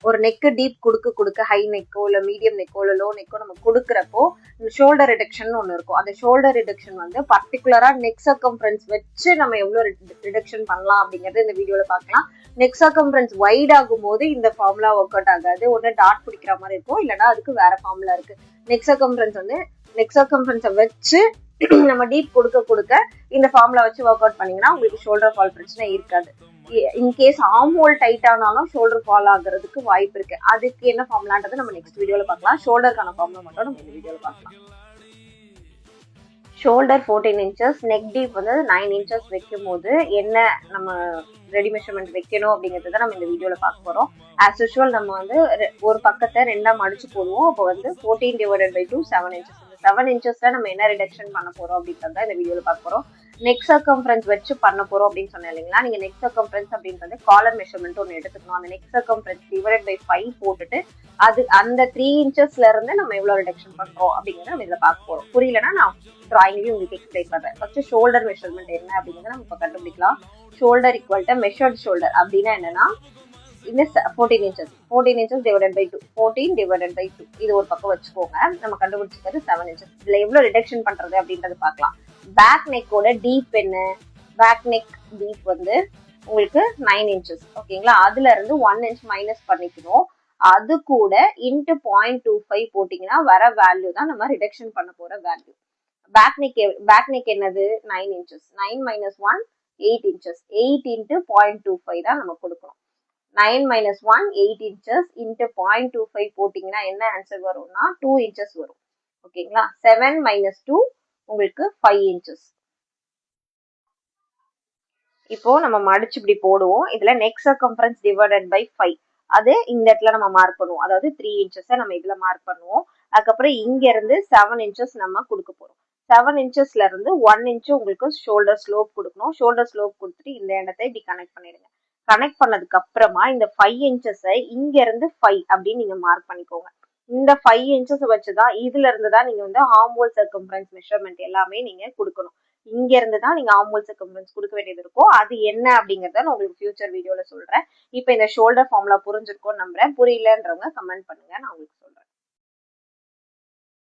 ஒரு neck deep கொடுக்க high நெக்கோ இல்ல மீடியம் நெக்கோ இல்ல லோ நெக்கோ நம்ம கொடுக்குறப்போ இந்த ஷோல்டர் ரிடக்ஷன் ஒன்று இருக்கும். அந்த ஷோல்டர் ரிடக்ஷன் வந்து பர்டிகுலரா நெக் சர்க்கம்ஃபரன்ஸ் வச்சு நம்ம எவ்வளவு ரிடக்ஷன் பண்ணலாம் அப்படிங்கறது இந்த வீடியோல பார்க்கலாம். நெக் சர்க்கம்ஃபரன்ஸ் வைட் ஆகும் போது இந்த ஃபார்முலா ஒர்க் அவுட் ஆகாது. ஒன்று டாட் பிடிக்கிற மாதிரி இருக்கும், இல்லைன்னா அதுக்கு வேற ஃபார்முலா இருக்கு. நெக் சர்க்கம்ஃபரன்ஸை வச்சு நம்ம டீப் கொடுக்க இந்த ஃபார்முலா வச்சு ஒர்க் அவுட் பண்ணீங்கன்னா உங்களுக்கு ஷோல்டர் ஃபால் பிரச்சனை இருக்காது. இன்கேஸ் ஆர்ம் ஹோல் டைட் ஆனாலும் ஷோல்டர் ஃபால் ஆகுறதுக்கு வாய்ப்பு இருக்கு. அதுக்கு என்ன ஃபார்முலான்றது நம்ம நெக்ஸ்ட் வீடியோல பார்க்கலாம். ஷோல்டருக்கான ஃபார்முலா மட்டும் நம்ம இந்த வீடியோல பார்க்கலாம். ஷோல்டர் 14 இன்ச்சஸ், நெக் டீப் வந்து 9 இன்ச்சஸ் வைக்கும் போது என்ன நம்ம ரெடி மெஷர்மெண்ட் வைக்கணும் அப்படிங்கறத நம்ம இந்த வீடியோல பார்க்க போறோம். ஆஸ் யூஷுவல் நம்ம வந்து ஒரு பக்கத்தை ரெண்டா மடிச்சு போடுவோம். அப்போ வந்து 14/2 7 இன்ச்சஸ். இந்த 7 இன்ச்சஸ்ல நம்ம என்ன ரிடக்ஷன் பண்ண போறோம் அப்படின்றத இந்த வீடியோல பார்க்க போறோம். நெக் சர்க்கம்ஃபரன்ஸ் வச்சு பண்ண போறோம் அப்படின்னு சொன்னேன் இல்லைங்களா. நீங்க நெக் சர்க்கம்ஃபரன்ஸ் அப்படின்றது காலர் மெஷர்மெண்ட் ஒன்று எடுத்துக்கணும். அந்த நெக் சர்க்கம்ஃபரன்ஸ் டிவைடட் பை 5 போட்டுட்டு அது அந்த 3 இன்ச்சஸ்ல இருந்து நம்ம எவ்வளவு ரிடக்ஷன் பண்றோம் அப்படிங்கறத நம்ம இதுல பார்க்க போறோம். புரியலன்னா நான் டிராயிங்லயும் உங்களுக்கு எக்ஸ்பிளைன் பண்றேன். ஃபர்ஸ்ட் ஷோல்டர் மெஷர்மெண்ட் என்ன அப்படிங்கறத நம்ம இப்ப கண்டுபிடிக்கலாம். Shoulder equal to measured shoulder அப்படின்னா என்னன்னா இந்த 14 இன்ச்சஸ் டிவைடட் பை 2 14/2 இது ஒரு பக்கம் வச்சுக்கோங்க. நம்ம கண்டுபிடிச்சிக்கிறது 7 இன்ச்சஸ். இதுல எவ்வளவு ரிடக்ஷன் பண்றது அப்படின்றது பார்க்கலாம். பேக் நெக்கோட டீப் என்ன? பேக் நெக் டீப் வந்து உங்களுக்கு 9 இன்ச்சஸ். ஓகேங்களா. அதுல இருந்து 1 இன்ச் மைனஸ் பண்ணிக்கணும். அது கூட இன்ட்டு 0.25 போட்டீங்கன்னா வர வேல்யூ தான் நம்ம ரிடக்ஷன் பண்ண போற வேல்யூ. பேக் நெக் என்னது? 9 இன்ச்சஸ். 9 minus 1 8 inches. 8 into 0.25 தான் நம்ம கொடுக்கணும். 9 minus 1 8 இன்ச்சஸ் into 0.25 போட்டீங்கன்னா என்ன ஆன்சர் வரும்னா 2 இன்ச்சஸ் வரும். ஓகேங்களா. 7 minus 2 உங்களுக்கு 5 இன்ச்சஸ். இப்போ நம்ம மடிச்சு இப்படி போடுவோம். இதுல நெக் சர்க்கம்ஃபரன்ஸ் டிவைடட் பை 5 அது இந்த இடத்துல நம்ம மார்க் பண்ணுவோம். அதாவது 3 இன்ச்சஸ் நம்ம இதுல மார்க் பண்ணுவோம். அதுக்கப்புறம் இங்க இருந்து 7 இன்ச்சஸ் நம்ம கொடுக்க போறோம். 7 இன்ச்சஸ்ல இருந்து 1 இன்ச் உங்களுக்கு ஷோல்டர் ஸ்லோப் கொடுக்கணும். ஷோல்டர் ஸ்லோப் கொடுத்துட்டு இந்த இடத்தை இப்படி கனெக்ட் பண்ணிடுங்க. கனெக்ட் பண்ணதுக்கு அப்புறமா இந்த 5 இன்ச்சஸை இங்க இருந்து 5 அப்படின்னு நீங்க மார்க் பண்ணிக்கோங்க. இந்த 5 இன்ச்சஸ் வச்சுதான் இதுல இருந்து தான் நீங்க வந்து ஆர்ம் ஹோல் சர்க்கம்ஃபரன்ஸ் மெஷர்மெண்ட் எல்லாமே நீங்க கொடுக்கணும். இங்க இருந்து தான் நீங்க ஆர்ம் ஹோல் சர்க்கம்ஃபரன்ஸ் கொடுக்க வேண்டியது இருக்கும். அது என்ன அப்படிங்கறத நான் உங்களுக்கு ஃபியூச்சர் வீடியோல சொல்றேன். இப்போ இந்த ஷோல்டர் ஃபார்முலா புரிஞ்சிருக்கும்னு நம்புறேன். புரியலன்றவங்க கமெண்ட் பண்ணுங்க, நான் உங்களுக்கு சொல்றேன்.